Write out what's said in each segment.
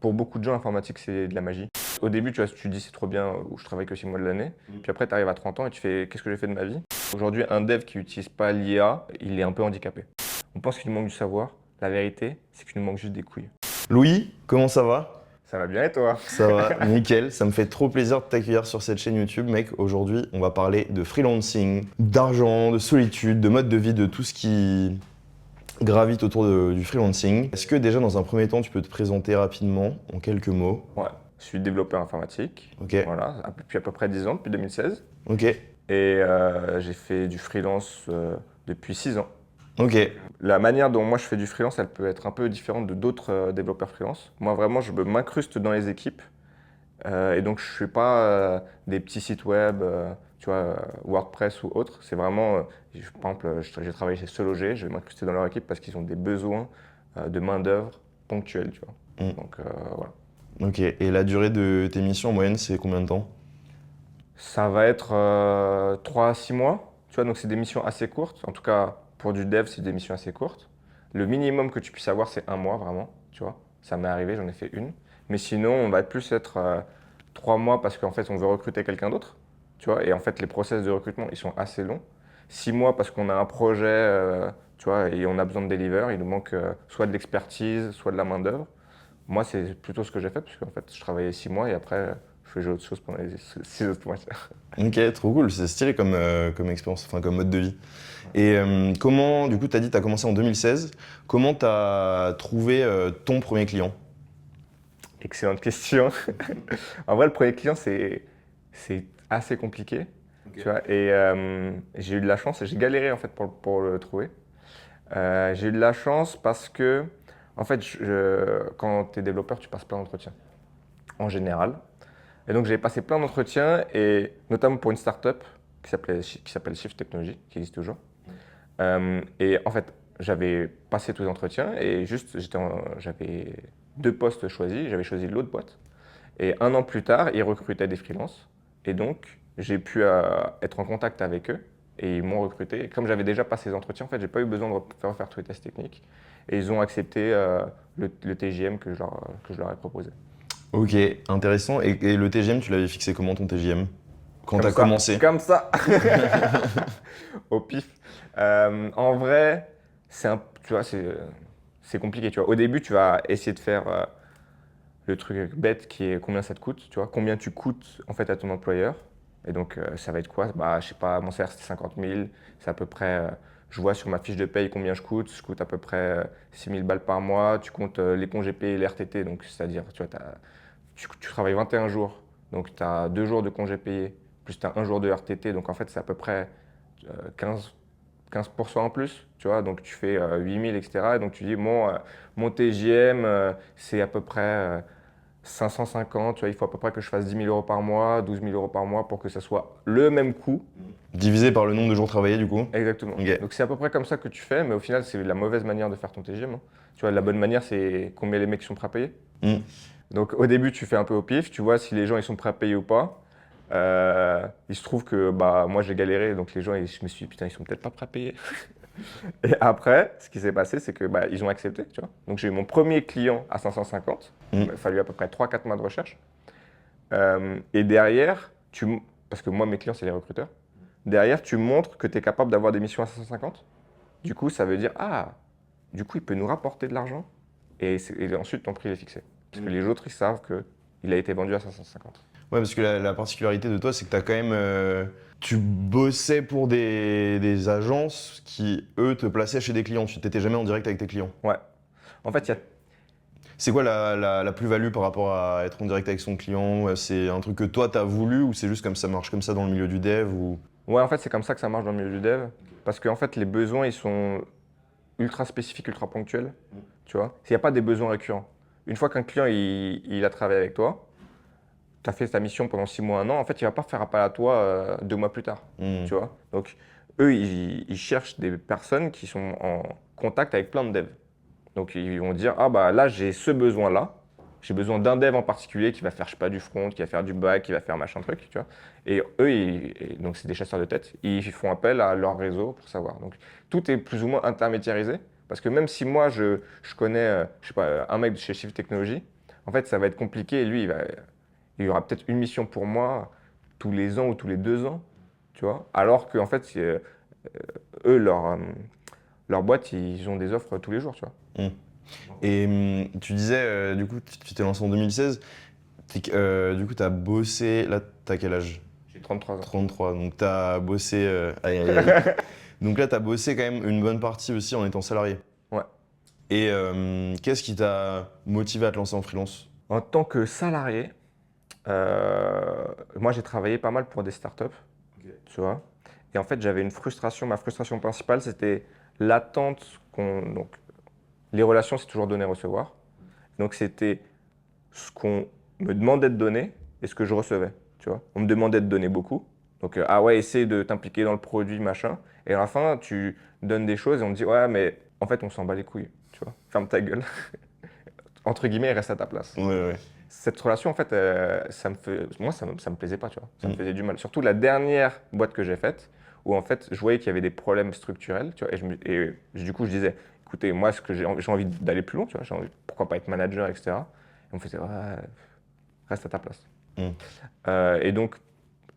pour beaucoup de gens, l'informatique, c'est de la magie. Au début, tu vois, tu te dis c'est trop bien, où je travaille que 6 mois de l'année. Puis après, tu arrives à 30 ans et tu fais qu'est-ce que j'ai fait de ma vie? Aujourd'hui, un dev qui n'utilise pas l'IA, il est un peu handicapé. On pense qu'il nous manque du savoir. La vérité, c'est qu'il nous manque juste des couilles. Louis, comment ça va? Ça va bien et toi? Ça va, nickel. Ça me fait trop plaisir de t'accueillir sur cette chaîne YouTube, mec. Aujourd'hui, on va parler de freelancing, d'argent, de solitude, de mode de vie, de tout ce qui gravite autour du freelancing. Est-ce que déjà, dans un premier temps, tu peux te présenter rapidement, en quelques mots? Ouais, je suis développeur informatique. Ok, Voilà, depuis à peu près 10 ans, depuis 2016. ok, Et j'ai fait du freelance depuis 6 ans. ok. La manière dont moi je fais du freelance, elle peut être un peu différente de d'autres développeurs freelance. Moi vraiment, je m'incruste dans les équipes et donc je ne fais pas des petits sites web, tu vois, WordPress ou autre. C'est vraiment, par exemple, j'ai travaillé chez Se Loger, je vais m'incruster dans leur équipe parce qu'ils ont des besoins de main-d'œuvre ponctuels, tu vois. Donc voilà. Ok, et la durée de tes missions en moyenne, c'est combien de temps? Ça va être 3 à 6 mois, tu vois, donc c'est des missions assez courtes. En tout cas, pour du dev, c'est des missions assez courtes. Le minimum que tu puisses avoir, c'est 1 mois, vraiment, tu vois. Ça m'est arrivé, j'en ai fait une. Mais sinon, on va plus être 3 mois parce qu'en fait, on veut recruter quelqu'un d'autre, tu vois. Et en fait, les process de recrutement, ils sont assez longs. 6 mois parce qu'on a un projet, tu vois, et on a besoin de deliver. Il nous manque soit de l'expertise, soit de la main-d'œuvre. Moi, c'est plutôt ce que j'ai fait, parce qu'en fait, je travaillais 6 mois et après, je faisais autre chose pendant les 6 autres mois. Ok, trop cool, c'est stylé comme expérience, enfin comme mode de vie. Et comment, du coup, tu as dit que tu as commencé en 2016, comment tu as trouvé ton premier client? Excellente question. En vrai, le premier client, c'est assez compliqué. Tu vois, et j'ai eu de la chance, et j'ai galéré en fait pour le trouver. J'ai eu de la chance parce que, en fait, quand tu es développeur, tu passes plein d'entretiens, en général. Et donc, j'ai passé plein d'entretiens, et notamment pour une startup qui s'appelle Shift Technology, qui existe toujours. Et en fait, j'avais passé tous les entretiens, et juste, j'avais 2 postes choisis. J'avais choisi l'autre boîte. Et 1 an plus tard, ils recrutaient des freelances. Et donc, j'ai pu être en contact avec eux et ils m'ont recruté. Et comme j'avais déjà passé les entretiens, en fait, j'ai pas eu besoin de refaire tous les tests techniques. Et ils ont accepté le TJM que je leur ai proposé. Ok, intéressant. Et le TGM, tu l'avais fixé comment ton TGM? Quand tu as commencé? Comme ça, au pif. En vrai, tu vois, c'est compliqué. Tu vois. Au début, tu vas essayer de faire le truc bête qui est combien ça te coûte, tu vois, combien tu coûtes en fait à ton employeur. Et donc ça va être quoi? Bah, je sais pas, mon salaire c'était 50 000, c'est à peu près, je vois sur ma fiche de paye combien je coûte à peu près 6 000 balles par mois, tu comptes les congés payés et les RTT, donc c'est-à-dire, tu vois, tu travailles 21 jours, donc tu as 2 jours de congés payés, plus tu as 1 jour de RTT, donc en fait c'est à peu près 15, 15% en plus, tu vois, donc tu fais 8 000, etc. Et donc tu dis, bon, mon TJM, c'est à peu près 550, tu vois, il faut à peu près que je fasse 10 000 euros par mois, 12 000 euros par mois pour que ça soit le même coût. Divisé par le nombre de jours travaillés, du coup? Exactement. Ok. Donc c'est à peu près comme ça que tu fais, mais au final, c'est la mauvaise manière de faire ton TGM, hein. Tu vois, la bonne manière, c'est combien les mecs sont prêts à payer. Hmm. Donc au début, tu fais un peu au pif, tu vois si les gens ils sont prêts à payer ou pas. Il se trouve que bah, moi j'ai galéré, donc les gens, je me suis dit, putain, ils sont peut-être pas prêts à payer. Et après, ce qui s'est passé, c'est que bah, ils ont accepté, tu vois. Donc j'ai eu mon premier client à 550. Il m'a fallu à peu près 3-4 mois de recherche. Et derrière, parce que moi, mes clients, c'est les recruteurs. Derrière, tu montres que tu es capable d'avoir des missions à 550. Du coup, ça veut dire, ah, du coup, il peut nous rapporter de l'argent. Et ensuite, ton prix est fixé. Parce que les autres, ils savent qu'il a été vendu à 550. Ouais, parce que la particularité de toi, c'est que tu as quand même. Tu bossais pour des agences qui, eux, te plaçaient chez des clients. Tu n'étais jamais en direct avec tes clients. Ouais. En fait, il y a C'est quoi la plus-value par rapport à être en direct avec son client? C'est un truc que toi, tu as voulu ou c'est juste comme ça marche comme ça dans le milieu du dev ou... Ouais, en fait, c'est comme ça que ça marche dans le milieu du dev. Parce qu'en fait, les besoins, ils sont ultra spécifiques, ultra ponctuels. Tu vois, il n'y a pas des besoins récurrents. Une fois qu'un client il a travaillé avec toi, tu as fait ta mission pendant 6 mois, 1 an, en fait, il ne va pas faire appel à toi 2 mois plus tard. Hmm. Tu vois, donc eux, ils cherchent des personnes qui sont en contact avec plein de devs. Donc ils vont dire, ah bah là, j'ai ce besoin-là. J'ai besoin d'un dev en particulier qui va faire, je sais pas, du front, qui va faire du back, qui va faire machin truc, tu vois. Et eux, donc c'est des chasseurs de tête, ils font appel à leur réseau pour savoir. Donc tout est plus ou moins intermédiarisé, parce que même si moi je connais, je sais pas, un mec de chez Shift Technology, en fait, ça va être compliqué. Et lui, il y aura peut-être une mission pour moi tous les ans ou tous les 2 ans, tu vois. Alors qu'en fait, eux, leur boîte, ils ont des offres tous les jours, tu vois. Mm. Et tu disais, du coup, tu t'es lancé en 2016. Du coup, tu as bossé. Là, tu as quel âge? J'ai 33 ans. 33. Donc, tu as bossé. Aïe, aïe, aïe. Donc là, tu as bossé quand même une bonne partie aussi en étant salarié. Ouais. Et qu'est-ce qui t'a motivé à te lancer en freelance? En tant que salarié, moi, j'ai travaillé pas mal pour des startups, tu vois. Et en fait, j'avais une frustration. Ma frustration principale, c'était l'attente donc, les relations, c'est toujours donner-recevoir. Donc, c'était ce qu'on me demandait de donner et ce que je recevais, tu vois. On me demandait de donner beaucoup. Donc, ah ouais, essaye de t'impliquer dans le produit, machin. Et à la fin, tu donnes des choses et on te dit, ouais, mais en fait, on s'en bat les couilles, tu vois. Ferme ta gueule. Entre guillemets, reste à ta place. Ouais, ouais. Cette relation, en fait, moi, ça me plaisait pas, tu vois. Ça me Mm. faisait du mal. Surtout la dernière boîte que j'ai faite, où en fait, je voyais qu'il y avait des problèmes structurels, tu vois. Du coup, je disais, écoutez, moi, ce que j'ai envie d'aller plus loin, tu vois. Pourquoi pas être manager, etc. Et on me faisait, ouais, reste à ta place. Mm. Et donc,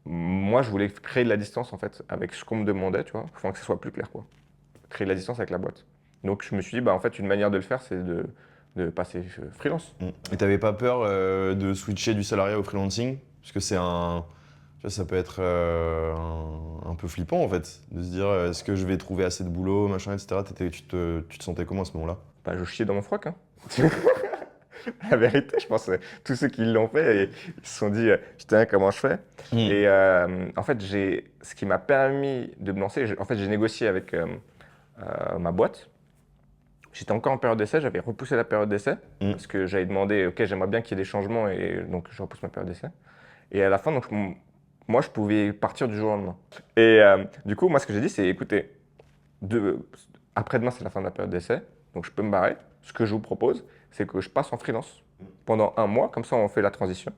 moi, je voulais créer de la distance, en fait, avec ce qu'on me demandait, tu vois. Enfin, que ce soit plus clair, quoi. Créer de la distance avec la boîte. Donc, je me suis dit, bah, en fait, une manière de le faire, c'est de passer freelance. Mm. Et t'avais pas peur de switcher du salariat au freelancing? Parce que c'est un. Tu vois, ça peut être un peu flippant en fait, de se dire est-ce que je vais trouver assez de boulot, machin, etc. Tu te sentais comment à ce moment-là? Bah, je chiais dans mon froc, hein. La vérité, je pense que tous ceux qui l'ont fait, ils se sont dit putain, comment je fais? Mm. Et en fait, ce qui m'a permis de me lancer, en fait, j'ai négocié avec ma boîte. J'étais encore en période d'essai, j'avais repoussé la période d'essai Mm. parce que j'avais demandé, ok, j'aimerais bien qu'il y ait des changements et donc je repousse ma période d'essai. Et à la fin, donc, moi, je pouvais partir du jour au lendemain. Et du coup, moi, ce que j'ai dit, c'est écoutez, après-demain, c'est la fin de la période d'essai, donc je peux me barrer. Ce que je vous propose, c'est que je passe en freelance pendant un mois, comme ça, on fait la transition.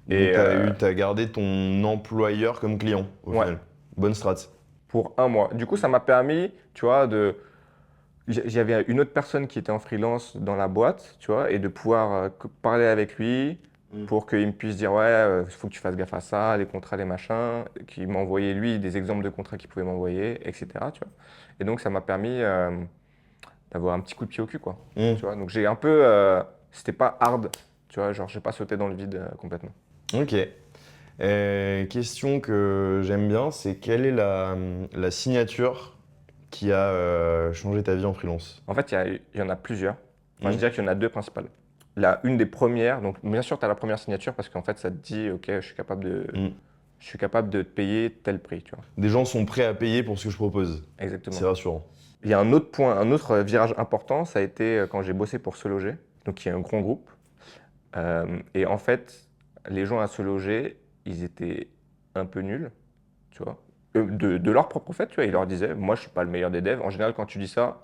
Donc Et t'as gardé ton employeur comme client au ouais, final. Bonne strat. pour un mois. Du coup, ça m'a permis, tu vois, j'avais une autre personne qui était en freelance dans la boîte, tu vois, et de pouvoir parler avec lui pour qu'il me puisse dire, ouais, il faut que tu fasses gaffe à ça, les contrats, les machins, qu'il m'envoyait lui des exemples de contrats qu'il pouvait m'envoyer, etc. Tu vois. Et donc, ça m'a permis d'avoir un petit coup de pied au cul, quoi. Mm. Tu vois. Donc, j'ai un peu, c'était pas hard, tu vois, genre, j'ai pas sauté dans le vide complètement. Ok. Question que j'aime bien, c'est quelle est la signature qui a changé ta vie en freelance? En fait, il y en a plusieurs. Enfin, je Mm. dirais qu'il y en a deux principales. Une des premières, donc bien sûr, tu as la première signature parce qu'en fait, ça te dit, OK, Mm. je suis capable de te payer tel prix, tu vois. Des gens sont prêts à payer pour ce que je propose. Exactement. C'est rassurant. Il y a un autre point, un autre virage important, ça a été quand j'ai bossé pour Se Loger, donc qui est un grand groupe. Et en fait, les gens à Se Loger, ils étaient un peu nuls, tu vois. De leur propre fait, tu vois, ils leur disaient, moi, je suis pas le meilleur des devs. En général, quand tu dis ça,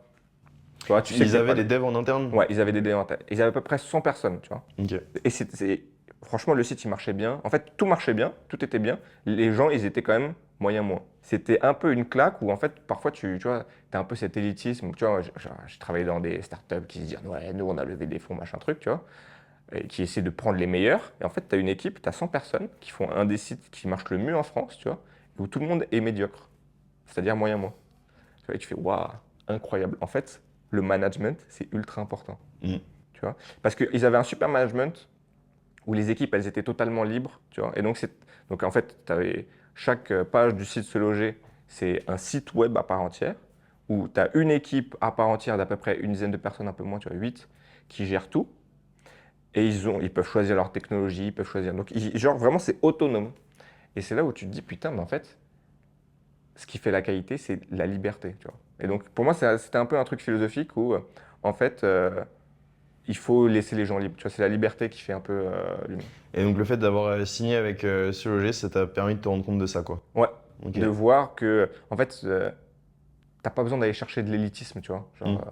tu vois, tu sais que Ils t'es avaient pas des devs en interne? Ouais, ils avaient des devs en tête. Ils avaient à peu près 100 personnes, tu vois. Ok. Et franchement, le site, il marchait bien. En fait, tout marchait bien, tout était bien. Les gens, ils étaient quand même moyen moins. C'était un peu une claque où, en fait, parfois, tu vois, as un peu cet élitisme. Tu vois, j'ai travaillé dans des startups qui se disent, ouais, nous, on a levé des fonds, machin truc, tu vois, et qui essaient de prendre les meilleurs. Et en fait, tu as une équipe, tu as 100 personnes qui font un des sites qui marche le mieux en France, tu vois, où tout le monde est médiocre, c'est-à-dire moyen moins. Tu vois, et tu fais, waouh, incroyable. En fait, le management, c'est ultra important. Mm. Tu vois, parce qu'ils avaient un super management où les équipes, elles étaient totalement libres, tu vois. Et donc en fait, chaque page du site Se Loger, c'est un site web à part entière, où tu as une équipe à part entière d'à peu près une dizaine de personnes, un peu moins, tu vois, 8, qui gèrent tout. Et ils peuvent choisir leur technologie, ils peuvent choisir. Donc, genre, vraiment, c'est autonome. Et c'est là où tu te dis, putain, mais en fait, ce qui fait la qualité, c'est la liberté, tu vois. Et donc, pour moi, c'était un peu un truc philosophique où, en fait, il faut laisser les gens libres. Tu vois, c'est la liberté qui fait un peu l'humain. Et donc le fait d'avoir signé avec ce loger, ça t'a permis de te rendre compte de ça, quoi. Ouais, Ok. de voir que, en fait, t'as pas besoin d'aller chercher de l'élitisme, tu vois. Genre,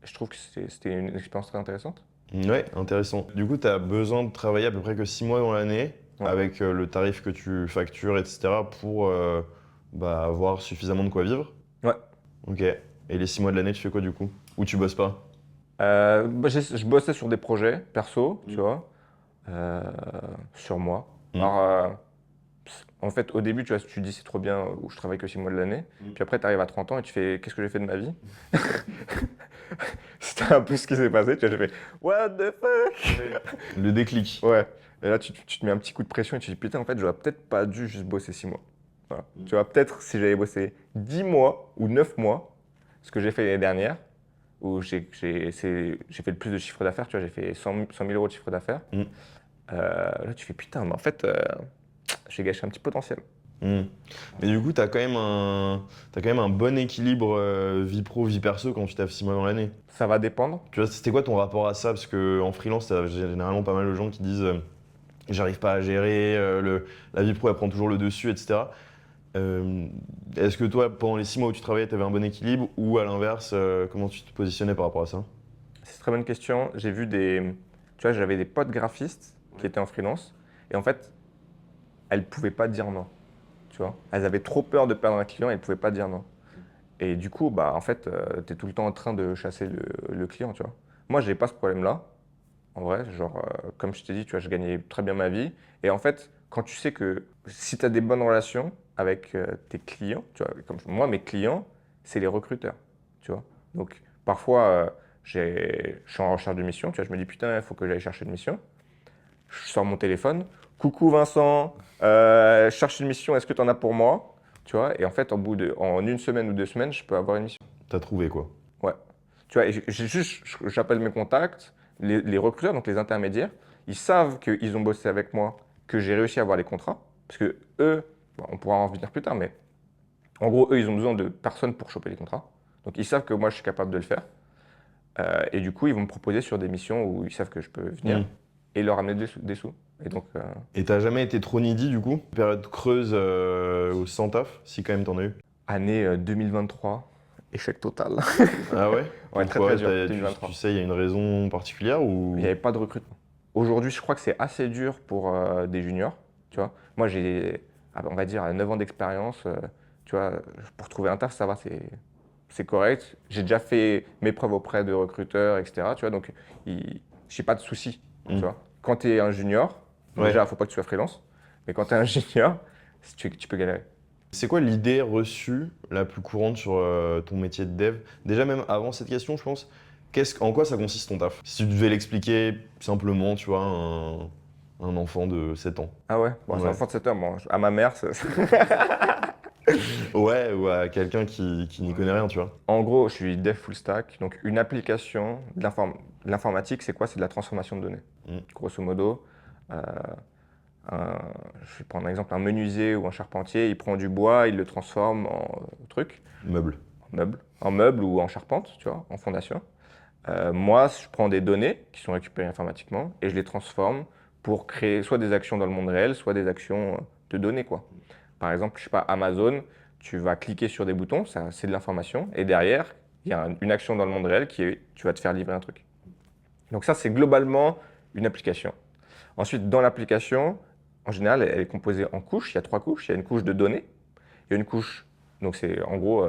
je trouve que c'était une expérience très intéressante. Ouais, intéressant. Du coup, tu as besoin de travailler à peu près que 6 mois dans l'année, Ouais. avec le tarif que tu factures, etc., pour avoir suffisamment de quoi vivre. Ouais. Ok. Et les 6 mois de l'année, tu fais quoi du coup? Ou tu bosses pas? Je bossais sur des projets perso, tu vois, euh, sur moi. Mm. Alors, en fait, au début, tu vois, tu dis c'est trop bien, où je travaille que 6 mois de l'année. Puis après, tu arrives à 30 ans et tu fais qu'est-ce que j'ai fait de ma vie? C'était un peu ce qui s'est passé. Tu vois, j'ai fait what the fuck? Le déclic. Ouais. Et là, tu te mets un petit coup de pression et tu te dis putain, en fait, j'aurais peut-être pas dû juste bosser 6 mois. Voilà. Tu vois, peut-être si j'avais bossé 10 mois ou 9 mois, ce que j'ai fait l'année dernière, où j'ai fait le plus de chiffre d'affaires, tu vois, j'ai fait 100 000 euros de chiffre d'affaires. Mm. Là, tu fais putain, mais en fait, j'ai gâché un petit potentiel. Mm. Mais du coup, t'as quand même un bon équilibre vie pro, vie perso quand tu taffes 6 mois dans l'année. Ça va dépendre. Tu vois, c'était quoi ton rapport à ça? Parce qu'en freelance, t'as généralement pas mal de gens qui disent j'arrive pas à gérer, la vie pro elle prend toujours le dessus, etc. Euh, Est-ce que toi, pendant les 6 mois où tu travaillais, t'avais un bon équilibre ou à l'inverse, comment tu te positionnais par rapport à ça? C'est une très bonne question. J'ai vu tu vois, j'avais des potes graphistes qui étaient en freelance et en fait, elles pouvaient pas dire non. Tu vois, elles avaient trop peur de perdre un client et elles pouvaient pas dire non. Et du coup, bah, en fait, tu es tout le temps en train de chasser le client, tu vois. Moi, j'ai pas ce problème-là, en vrai. Genre, comme je t'ai dit, tu vois, je gagnais très bien ma vie. Et en fait, quand tu sais que si tu as des bonnes relations avec tes clients, tu vois, comme moi, mes clients, c'est les recruteurs, tu vois. Donc, parfois, je suis en recherche de mission, tu vois, je me dis, putain, il faut que j'aille chercher une mission. Je sors mon téléphone. Coucou Vincent, je cherche une mission, est-ce que tu en as pour moi? Tu vois, et en fait, en une semaine ou 2 semaines, je peux avoir une mission. T'as trouvé quoi? Ouais. Tu vois, et j'appelle mes contacts, les recruteurs, donc les intermédiaires, ils savent qu'ils ont bossé avec moi, que j'ai réussi à avoir les contrats, parce que eux, bon, on pourra en revenir plus tard, mais en gros, eux, ils ont besoin de personnes pour choper les contrats. Donc, ils savent que moi, je suis capable de le faire. Et du coup, ils vont me proposer sur des missions où ils savent que je peux venir Mm. et leur amener des sous. Et donc, Et t'as jamais été trop needy du coup? Période creuse sans taf, si quand même t'en as eu. année 2023, échec total. Ah ouais? Ouais, très très Pourquoi? dur, Tu 2023. sais, il y a une raison particulière Il ou? n'y avait pas de recrutement. Aujourd'hui, je crois que c'est assez dur pour des juniors. Tu vois, moi, on va dire, 9 ans d'expérience. Tu vois, pour trouver un taf, ça va, c'est correct. J'ai déjà fait mes preuves auprès de recruteurs, etc. Tu vois, donc, j'ai pas de soucis. Tu Mm. vois, quand tu es un junior, bon, Ouais. déjà, il ne faut pas que tu sois freelance. Mais quand tu es un junior, tu peux galérer. C'est quoi l'idée reçue la plus courante sur ton métier de dev? Déjà même avant cette question, je pense, en quoi ça consiste ton taf? Si tu devais l'expliquer simplement, tu vois, un enfant de 7 ans. Ah ouais, bon, c'est un Ouais. fort de 7 heures. Bon, à ma mère, Ouais, ou à quelqu'un qui n'y connaît rien, tu vois. En gros, je suis dev full stack. Donc, une application l'informatique, c'est quoi? C'est de la transformation de données. Mm. Grosso modo, euh, je vais prendre un exemple, un menuisier ou un charpentier, il prend du bois, il le transforme en truc, Meuble. en meuble ou en charpente, tu vois, en fondation. Moi, je prends des données qui sont récupérées informatiquement et je les transforme pour créer soit des actions dans le monde réel, soit des actions de données, quoi. Par exemple, je sais pas, Amazon, tu vas cliquer sur des boutons, ça, c'est de l'information, et derrière, il y a une action dans le monde réel qui est, tu vas te faire livrer un truc. Donc ça, c'est globalement une application. Ensuite, dans l'application, en général, elle est composée en couches. Il y a 3 couches. Il y a une couche de données. Il y a une couche, donc c'est en gros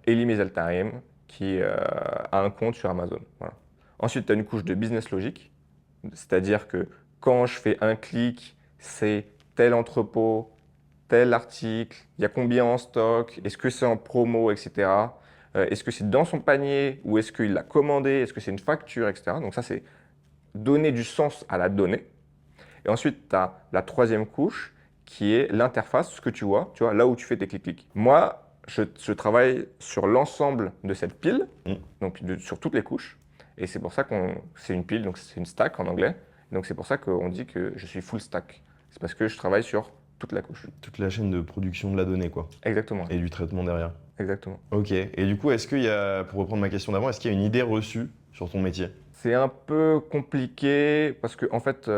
Elie Mesaltarim qui a un compte sur Amazon. Voilà. Ensuite, tu as une couche de business logique, c'est-à-dire que quand je fais un clic, c'est tel entrepôt, tel article, il y a combien en stock, est-ce que c'est en promo, etc. Est-ce que c'est dans son panier ou est-ce qu'il l'a commandé, est-ce que c'est une facture, etc. Donc ça, c'est donner du sens à la donnée. Et ensuite, tu as la troisième couche qui est l'interface, ce que tu vois, là où tu fais tes clics-clics. Moi, je travaille sur l'ensemble de cette pile, Mm. donc sur toutes les couches. Et c'est pour ça c'est une pile, donc c'est une stack en anglais. Donc c'est pour ça qu'on dit que je suis full stack. C'est parce que je travaille sur toute la couche. Toute la chaîne de production de la donnée, quoi. Exactement, Et du traitement derrière. exactement. Ok. Et du coup, est-ce qu'il y a, pour reprendre ma question d'avant, est-ce qu'il y a une idée reçue sur ton métier? C'est un peu compliqué parce que en fait,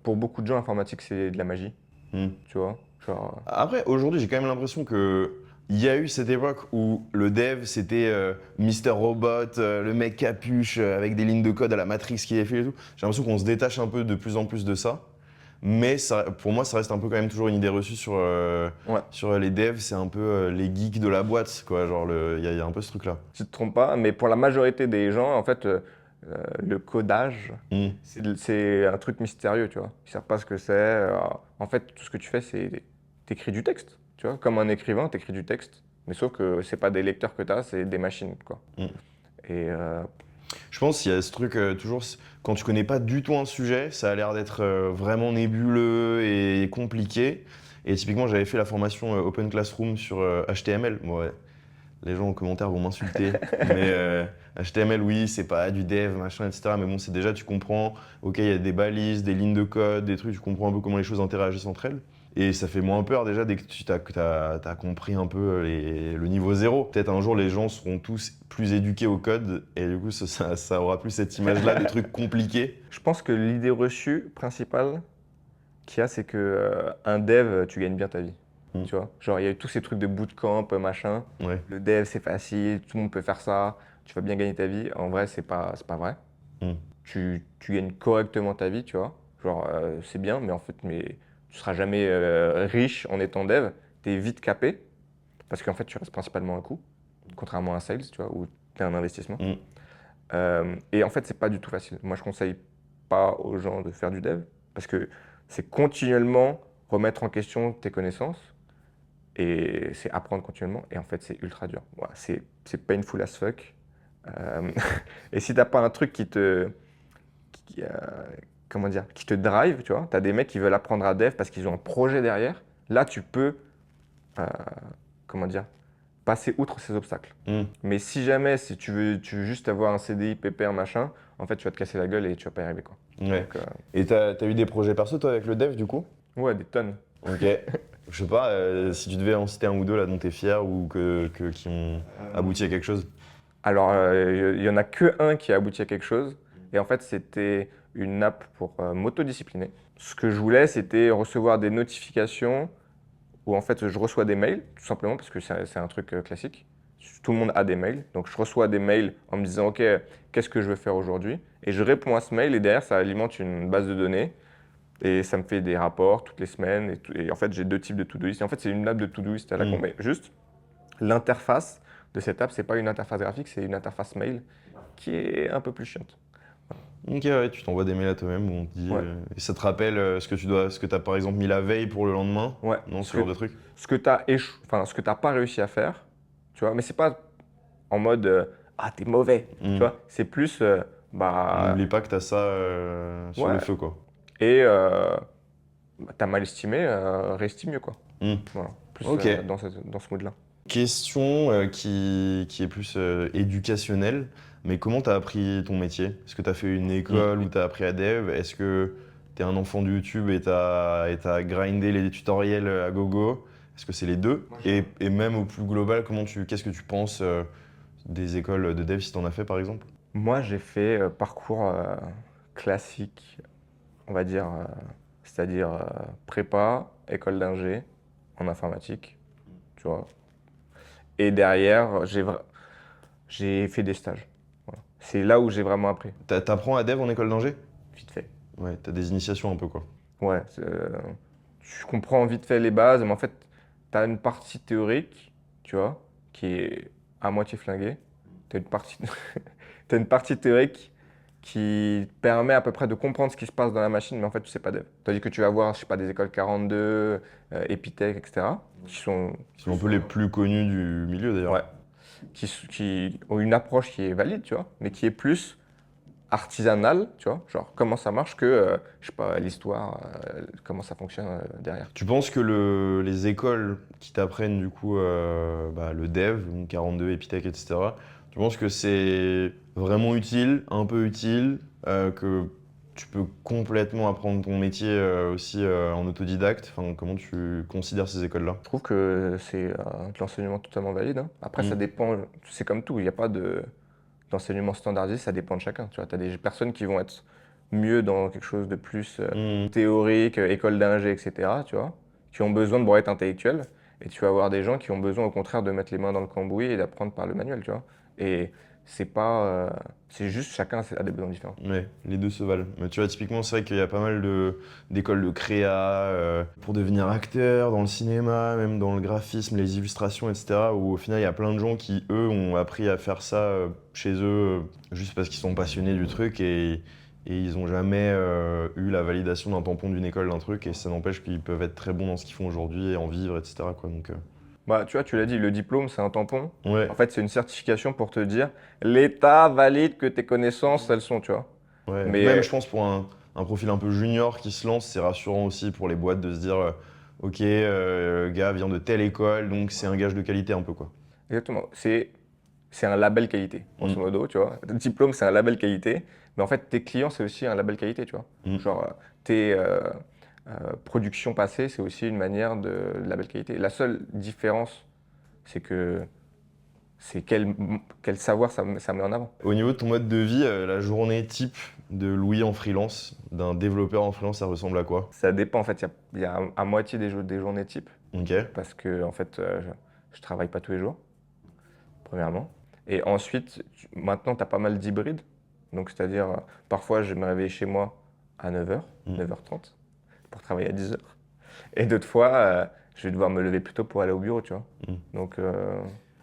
pour beaucoup de gens, l'informatique c'est de la magie, Mm. tu vois. Genre, Après, aujourd'hui, j'ai quand même l'impression que il y a eu cette époque où le dev, c'était Mister Robot, le mec capuche avec des lignes de code à la Matrix qui est fait et tout. J'ai l'impression qu'on se détache un peu de plus en plus de ça. Mais pour moi, ça reste un peu quand même toujours une idée reçue sur les devs. C'est un peu les geeks de la boîte, quoi. Genre, il y a un peu ce truc-là. Tu te trompes pas, mais pour la majorité des gens, en fait, le codage, Mm. c'est un truc mystérieux, tu vois. Ils savent pas ce que c'est. En fait, tout ce que tu fais, c'est t'écris du texte, tu vois. Comme un écrivain, t'écris du texte. Mais sauf que c'est pas des lecteurs que t'as, c'est des machines, quoi. Mm. Et Je pense qu'il y a ce truc, toujours, quand tu connais pas du tout un sujet, ça a l'air d'être vraiment nébuleux et compliqué. Et typiquement, j'avais fait la formation Open Classroom sur HTML. Bon, ouais, les gens en commentaire vont m'insulter. Mais HTML, oui, c'est pas du dev, machin, etc. Mais bon, c'est déjà, tu comprends, ok, il y a des balises, des lignes de code, des trucs, tu comprends un peu comment les choses interagissent entre elles. Et ça fait moins peur déjà dès que tu as compris un peu le niveau zéro. Peut-être un jour les gens seront tous plus éduqués au code et du coup ça aura plus cette image-là des trucs compliqués. je pense que l'idée reçue principale qu'il y a, c'est que un dev, tu gagnes bien ta vie. Mm. Tu vois, genre il y a eu tous ces trucs de bootcamp, machin. Ouais. Le dev, c'est facile, tout le monde peut faire ça. Tu vas bien gagner ta vie. En vrai, c'est pas vrai. Mm. Tu gagnes correctement ta vie, tu vois. Genre, c'est bien, mais tu seras jamais riche en étant dev. Tu es vite capé, parce qu'en fait, tu restes principalement un coût, contrairement à un sales, tu vois, où tu es un investissement. Mm. Et en fait, c'est pas du tout facile. Moi, je conseille pas aux gens de faire du dev, parce que c'est continuellement remettre en question tes connaissances, et c'est apprendre continuellement, et en fait, c'est ultra dur. Voilà, c'est painful as fuck. Euh, et si t'as pas un truc qui, comment dire, qui te drive, tu vois. Tu as des mecs qui veulent apprendre à dev parce qu'ils ont un projet derrière. Là, tu peux, euh, comment dire, passer outre ces obstacles. Mm. Mais si jamais, si tu veux juste avoir un CDI, pépère, machin, en fait, tu vas te casser la gueule et tu vas pas y arriver, quoi. Ouais. Donc, Et t'as eu des projets perso toi avec le dev du coup? ouais, des tonnes. Ok. Je sais pas, si tu devais en citer un ou deux là dont t'es fier ou qui ont abouti à quelque chose. Alors, il y en a que un qui a abouti à quelque chose. Et en fait, c'était une app pour m'autodiscipliner. Ce que je voulais, c'était recevoir des notifications où en fait je reçois des mails, tout simplement parce que c'est un truc classique. Tout le monde a des mails, donc je reçois des mails en me disant ok, qu'est-ce que je veux faire aujourd'hui? Et je réponds à ce mail et derrière ça alimente une base de données et ça me fait des rapports toutes les semaines. Et en fait j'ai deux types de to-do list. Et en fait c'est une app de to-do list à la con, Mm. mais juste l'interface de cette app, c'est pas une interface graphique, c'est une interface mail qui est un peu plus chiante. Ok, ouais, tu t'envoies des mails à toi-même où on te dit. Ouais. Et ça te rappelle ce que t'as par exemple mis la veille pour le lendemain? Ouais. Non, ce genre de truc? Ce que tu as enfin, ce que t'as pas réussi à faire, tu vois, mais c'est pas en mode ah t'es mauvais, tu Mm. vois, c'est plus bah N'oublie pas que t'as ça sur le ouais feu quoi. et t'as mal estimé, réestime mieux quoi. Mm. Voilà, plus Ok. dans ce mood-là. Question qui est plus éducationnelle, mais comment t'as appris ton métier? Est-ce que t'as fait une école où t'as appris à dev? Est-ce que t'es un enfant de YouTube et t'as grindé les tutoriels à gogo? Est-ce que c'est les deux? Et même au plus global, qu'est-ce que tu penses des écoles de dev si t'en as fait par exemple? Moi j'ai fait parcours classique, on va dire, c'est-à-dire prépa, école d'ingé en informatique, tu vois. Et derrière j'ai fait des stages. Voilà. C'est là où j'ai vraiment appris, T'apprends à dev en école d'ingé? vite fait. Ouais, t'as des initiations un peu quoi. Ouais, tu comprends vite fait les bases, mais en fait, tu as une partie théorique, tu vois, qui est à moitié flinguée. Tu as t'as une partie théorique qui permet à peu près de comprendre ce qui se passe dans la machine, mais en fait, tu sais pas dev. Tandis que tu vas voir, je sais pas, des écoles 42, Epitech, etc., qui sont, Ils sont un peu les plus connus du milieu d'ailleurs. ouais, qui ont une approche qui est valide, tu vois, mais qui est plus artisanale, tu vois, genre comment ça marche que, je sais pas, l'histoire, comment ça fonctionne derrière. Tu penses que les écoles qui t'apprennent du coup le dev, donc 42, Epitech, etc., tu penses que c'est vraiment utile, un peu utile, que tu peux complètement apprendre ton métier aussi en autodidacte? Enfin, comment tu considères ces écoles-là? Je trouve que c'est de l'enseignement totalement valide, hein. Après, ça Mm. dépend, c'est comme tout, il n'y a pas d'enseignement standardisé, ça dépend de chacun. Tu vois, tu as des personnes qui vont être mieux dans quelque chose de plus Mm. théorique, école d'ingé, etc., tu vois, qui ont besoin de être intellectuel. Et tu vas avoir des gens qui ont besoin, au contraire, de mettre les mains dans le cambouis et d'apprendre par le manuel, tu vois. Et c'est pas, c'est juste chacun a des besoins différents. Ouais, les deux se valent. Mais tu vois, typiquement, c'est vrai qu'il y a pas mal d'écoles de créa pour devenir acteur dans le cinéma, même dans le graphisme, les illustrations, etc. Où au final, il y a plein de gens qui, eux, ont appris à faire ça chez eux juste parce qu'ils sont passionnés du truc et ils n'ont jamais eu la validation d'un tampon d'une école, d'un truc. Et ça n'empêche qu'ils peuvent être très bons dans ce qu'ils font aujourd'hui et en vivre, etc. quoi. Donc, Bah, tu vois, tu l'as dit, le diplôme, c'est un tampon. ouais, En fait, c'est une certification pour te dire, l'État valide que tes connaissances, elles sont, tu vois. ouais. Mais Même, je pense, pour un profil un peu junior qui se lance, c'est rassurant aussi pour les boîtes de se dire. Ok, le gars vient de telle école, donc c'est un gage de qualité un peu quoi. exactement, c'est un label qualité, grosso Mm. modo, tu vois. Le diplôme, c'est un label qualité, mais en fait, tes clients, c'est aussi un label qualité, tu vois. Mm. Genre, tes productions passées, c'est aussi une manière de label qualité. La seule différence, c'est que c'est quel savoir ça met en avant. Au niveau de ton mode de vie, la journée type de Louis en freelance, d'un développeur en freelance, ça ressemble à quoi? Ça dépend, en fait, il y a à moitié des journées type, Ok. parce que, en fait, je travaille pas tous les jours, premièrement. Et ensuite, maintenant, tu as pas mal d'hybrides. Donc, c'est-à-dire, parfois, je vais me réveiller chez moi à 9h, Mm. 9h30, pour travailler à 10h. Et d'autres fois, je vais devoir me lever plus tôt pour aller au bureau, tu vois. Mm. Donc,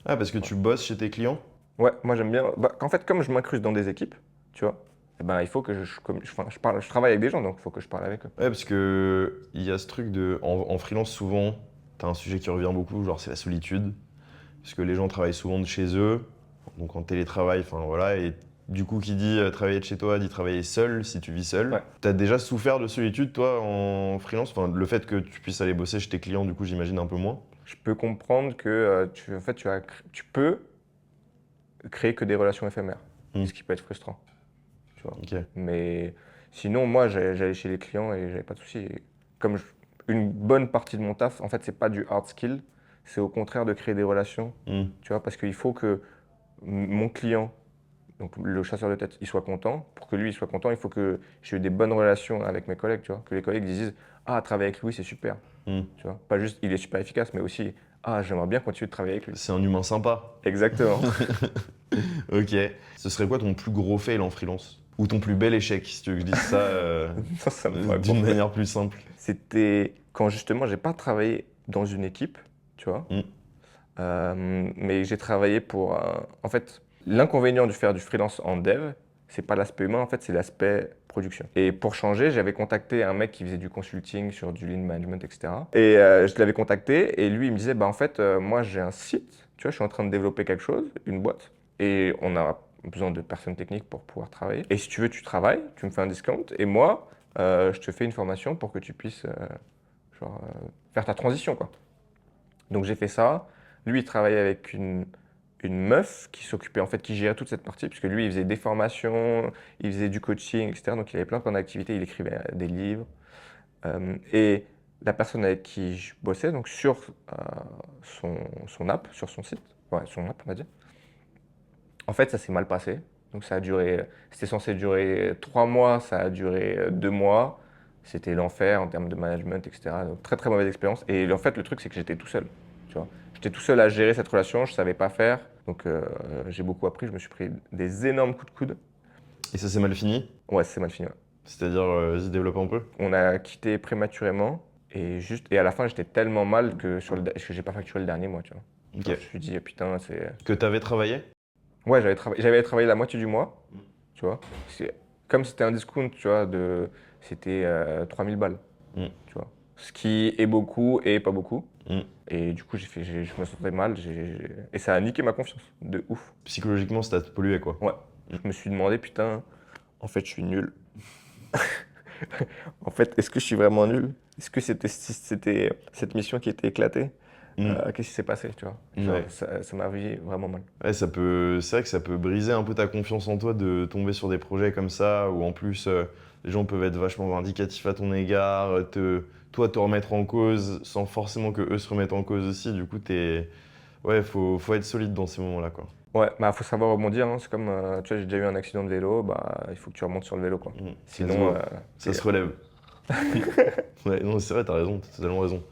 Ah, parce que tu bosses chez tes clients? ouais, moi, j'aime bien. Bah, en fait, comme je m'incruste dans des équipes, tu vois, eh ben, il faut que enfin, je travaille avec des gens, donc il faut que je parle avec eux. Ouais, parce que il y a ce truc de. En freelance, souvent, t'as un sujet qui revient beaucoup, genre c'est la solitude. Parce que les gens travaillent souvent de chez eux, donc en télétravail, enfin voilà, et du coup, qui dit travailler de chez toi, dit travailler seul si tu vis seul. Ouais. T'as déjà souffert de solitude, toi, en freelance? Enfin, le fait que tu puisses aller bosser chez tes clients, du coup, j'imagine un peu moins. Je peux comprendre que en fait, tu peux créer que des relations éphémères, Mm. ce qui peut être frustrant, tu vois. Ok. Mais sinon, moi, j'allais chez les clients et j'avais pas de soucis. Et comme une bonne partie de mon taf, en fait, c'est pas du hard skill, c'est au contraire de créer des relations, Mm. tu vois, parce qu'il faut que mon client, donc le chasseur de tête, il soit content. Pour que lui, il soit content, il faut que j'ai eu des bonnes relations avec mes collègues, tu vois, que les collègues disent, ah, travailler avec Louis, c'est super, Mm. tu vois. Pas juste, il est super efficace, mais aussi, ah, j'aimerais bien continuer de travailler avec lui. C'est un humain sympa. Exactement. Ok. Ce serait quoi ton plus gros fail en freelance? Ou ton plus bel échec, si tu veux que je dise ça Ça me paraît d'une gros. manière plus simple. C'était quand justement, j'ai pas travaillé dans une équipe, tu vois. Mm. Mais j'ai travaillé pour en fait, l'inconvénient de faire du freelance en dev, c'est pas l'aspect humain, en fait, c'est l'aspect production. Et pour changer, j'avais contacté un mec qui faisait du consulting sur du lean management, etc. Et je l'avais contacté et lui, il me disait, bah en fait, moi j'ai un site, tu vois, je suis en train de développer quelque chose, une boîte, et on a besoin de personnes techniques pour pouvoir travailler. Et si tu veux, tu travailles, tu me fais un discount, et moi, je te fais une formation pour que tu puisses faire ta transition, quoi. Donc j'ai fait ça. Lui, il travaillait avec une meuf qui s'occupait, en fait, qui gérait toute cette partie, puisque lui, il faisait des formations, il faisait du coaching, etc. Donc il avait plein d'activités, il écrivait des livres. Et la personne avec qui je bossais, donc sur son app, sur son site, ouais, son app, on va dire, en fait, ça s'est mal passé. Donc ça a duré, c'était censé durer 3 mois, ça a duré 2 mois. C'était l'enfer en termes de management, etc. Donc très très mauvaise expérience. Et en fait, le truc, c'est que j'étais tout seul. Tu vois. J'étais tout seul à gérer cette relation, je ne savais pas faire. Donc j'ai beaucoup appris, je me suis pris des énormes coups de coude. Et ça s'est mal fini? Ouais, c'est mal fini. Ouais. C'est-à-dire, vas-y, développe un peu. On a quitté prématurément. Et à la fin, j'étais tellement mal que j'ai pas facturé le dernier mois. Tu vois. Ok. Genre, je me suis dit, putain, c'est. Que t'avais travaillé? Ouais, j'avais travaillé la moitié du mois, tu vois. Comme c'était un discount, tu vois, c'était 3000 balles, Mm. tu vois. Ce qui est beaucoup et pas beaucoup. Mm. Et du coup, je me sentais mal et ça a niqué ma confiance, de ouf. Psychologiquement, ça t'a pollué quoi. Ouais. Je me suis demandé, putain, en fait, je suis nul. En fait, est-ce que je suis vraiment nul? Est-ce que c'était cette mission qui était éclatée? Mm. Qu'est-ce qui s'est passé, tu vois? Genre, Ouais. ça m'a vu vraiment mal. Ouais, c'est vrai que ça peut briser un peu ta confiance en toi de tomber sur des projets comme ça, où en plus les gens peuvent être vachement vindicatifs à ton égard, toi te remettre en cause sans forcément que eux se remettent en cause aussi. Du coup, ouais, faut être solide dans ces moments-là, quoi. Ouais, bah faut savoir rebondir, hein. C'est comme, tu vois, j'ai déjà eu un accident de vélo, bah il faut que tu remontes sur le vélo, quoi. Mm. Sinon, Ça se relève. Ouais, non, c'est vrai, t'as raison, t'as totalement raison.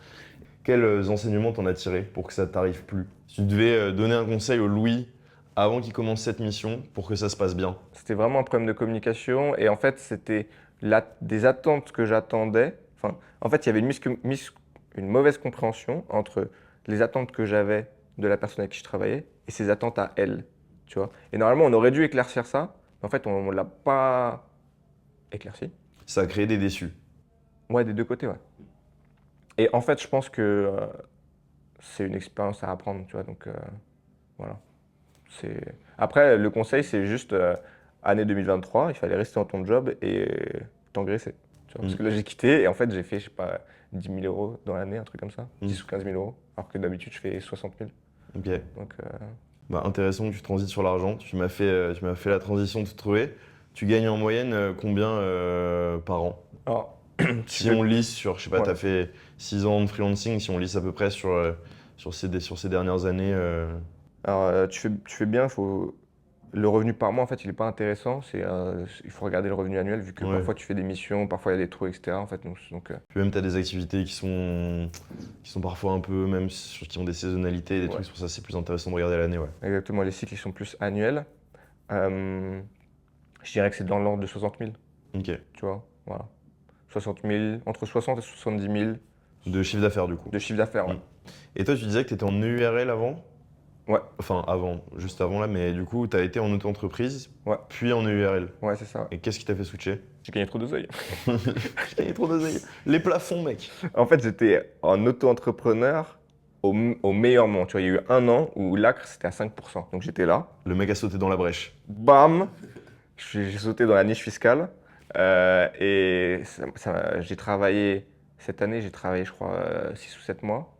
Quels enseignements t'en as tiré pour que ça t'arrive plus? Si tu devais donner un conseil au Louis avant qu'il commence cette mission pour que ça se passe bien? C'était vraiment un problème de communication et en fait, c'était des attentes que j'attendais. Enfin, en fait, il y avait une mauvaise compréhension entre les attentes que j'avais de la personne avec qui je travaillais et ses attentes à elle, tu vois. Et normalement, on aurait dû éclaircir ça, mais en fait, on ne l'a pas éclairci. Ça a créé des déçus. Ouais, des deux côtés, ouais. Et en fait, je pense que c'est une expérience à apprendre, tu vois. Donc, voilà. Après, le conseil, c'est juste année 2023, il fallait rester dans ton job et t'engraisser. Tu vois, parce que là, j'ai quitté et en fait, j'ai fait, je sais pas, 10 000 euros dans l'année, un truc comme ça. 10 ou 15 000 euros. Alors que d'habitude, je fais 60 000. Ok. Donc, Bah, intéressant que tu transites sur l'argent. Tu m'as fait la transition tout trouvé. Tu gagnes en moyenne combien par an? alors, Si on lisse sur, je sais pas, Ouais. tu as fait 6 ans de freelancing, si on lisse à peu près sur ces dernières années. Alors, tu fais bien, le revenu par mois, en fait, il n'est pas intéressant. Il faut regarder le revenu annuel, vu que Ouais. parfois tu fais des missions, parfois il y a des trous, etc. En fait, Puis même, tu as des activités qui sont parfois un peu, même qui ont des saisonnalités, des ouais. trucs, c'est pour ça que c'est plus intéressant de regarder l'année. Ouais. Exactement, les cycles, ils sont plus annuels. Euh, je dirais que c'est dans l'ordre de 60 000, Ok. tu vois. Voilà. 60 000, entre 60 et 70 000 De chiffre d'affaires, du coup. de chiffre d'affaires, ouais. Et toi, tu disais que tu étais en EURL avant? Ouais, Enfin, juste avant là, mais du coup, tu as été en auto-entreprise, ouais, puis en EURL. ouais, c'est ça. Ouais. Et qu'est-ce qui t'a fait switcher? J'ai gagné trop d'oseille. J'ai gagné trop d'oseille. Les plafonds, mec. En fait, j'étais en auto-entrepreneur au meilleur moment. Tu vois, il y a eu un an où l'ACRE, c'était à 5%. Donc j'étais là, Le mec a sauté dans la brèche. bam, j'ai sauté dans la niche fiscale. Et j'ai travaillé, cette année, j'ai travaillé, je crois, 6 ou 7 mois.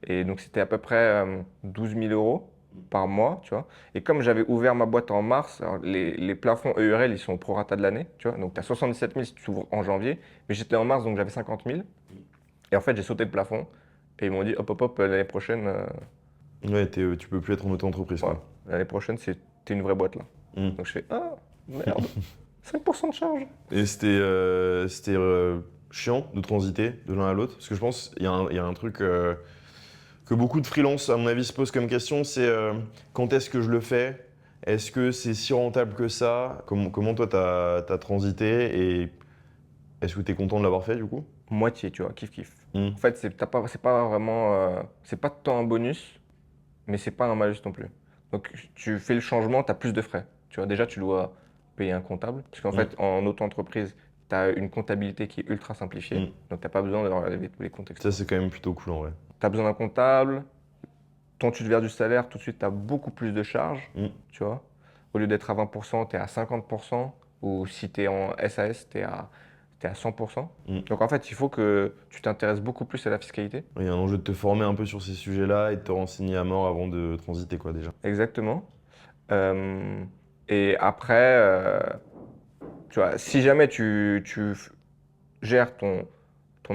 Et donc, c'était à peu près 12 000 euros par mois, tu vois. Et comme j'avais ouvert ma boîte en mars, alors les plafonds EURL, ils sont au prorata de l'année, tu vois. Donc, tu as 77 000 si tu ouvres en janvier. Mais j'étais en mars, donc j'avais 50 000. Et en fait, j'ai sauté le plafond. Et ils m'ont dit, hop, hop, hop, l'année prochaine, Ouais, tu peux plus être en auto-entreprise, ouais, quoi. l'année prochaine, t'es une vraie boîte, là. Mm. Donc, je fais, ah, merde, 5% de charge. Et c'était chiant de transiter de l'un à l'autre? Parce que je pense qu'il y a un truc que beaucoup de freelance, à mon avis, se posent comme question, c'est quand est-ce que je le fais? Est-ce que c'est si rentable que ça? Comment toi, t'as transité et est-ce que tu es content de l'avoir fait, du coup? Moitié, tu vois, kiff kiff. Mm. En fait, c'est pas vraiment, c'est pas tant un bonus, mais c'est pas un malus non plus. Donc, tu fais le changement, tu as plus de frais. Tu vois, déjà, tu dois payer un comptable, parce qu'en Mm. fait, en auto-entreprise, tu as une comptabilité qui est ultra simplifiée, Mm. donc tu n'as pas besoin d'avoir tous les comptes, Ça, etc. c'est quand même plutôt cool, en vrai. Tu as besoin d'un comptable, quand tu te verses du salaire, tout de suite, tu as beaucoup plus de charges, Mm. tu vois. Au lieu d'être à 20%, tu es à 50%, ou si tu es en SAS, t'es à 100%. Mm. Donc en fait, il faut que tu t'intéresses beaucoup plus à la fiscalité. Il y a un enjeu de te former un peu sur ces sujets-là et de te renseigner à mort avant de transiter, quoi, déjà. Exactement. Euh, et après, tu vois, si jamais gères ton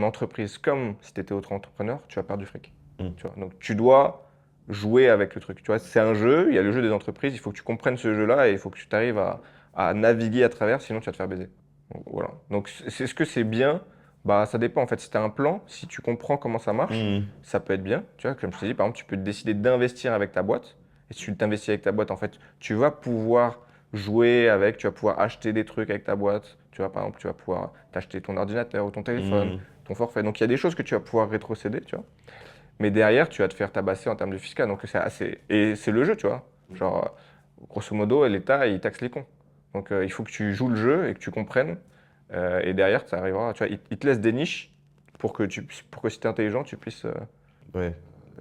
entreprise comme si tu étais auto-entrepreneur, tu vas perdre du fric. Mm. Tu vois. Donc tu dois jouer avec le truc. Tu vois, c'est un jeu, il y a le jeu des entreprises, il faut que tu comprennes ce jeu-là et il faut que tu arrives à naviguer à travers, sinon tu vas te faire baiser. Donc, voilà. Donc est-ce que c'est bien? Bah, ça dépend en fait. Si tu as un plan, si tu comprends comment ça marche, Mm. ça peut être bien. Tu vois, comme je t'ai dit, par exemple, tu peux décider d'investir avec ta boîte. Et si tu t'investis avec ta boîte, en fait, tu vas pouvoir jouer avec, tu vas pouvoir acheter des trucs avec ta boîte. Tu vois, par exemple, tu vas pouvoir t'acheter ton ordinateur ou ton téléphone, Mm. ton forfait. Donc il y a des choses que tu vas pouvoir rétrocéder, tu vois. Mais derrière, tu vas te faire tabasser en termes de fiscal. Donc c'est assez. Et c'est le jeu, tu vois. Genre, grosso modo, l'État, il taxe les cons. Donc il faut que tu joues le jeu et que tu comprennes. Et derrière, ça arrivera. Tu vois, il te laisse des niches pour que si tu es intelligent, tu puisses Ouais,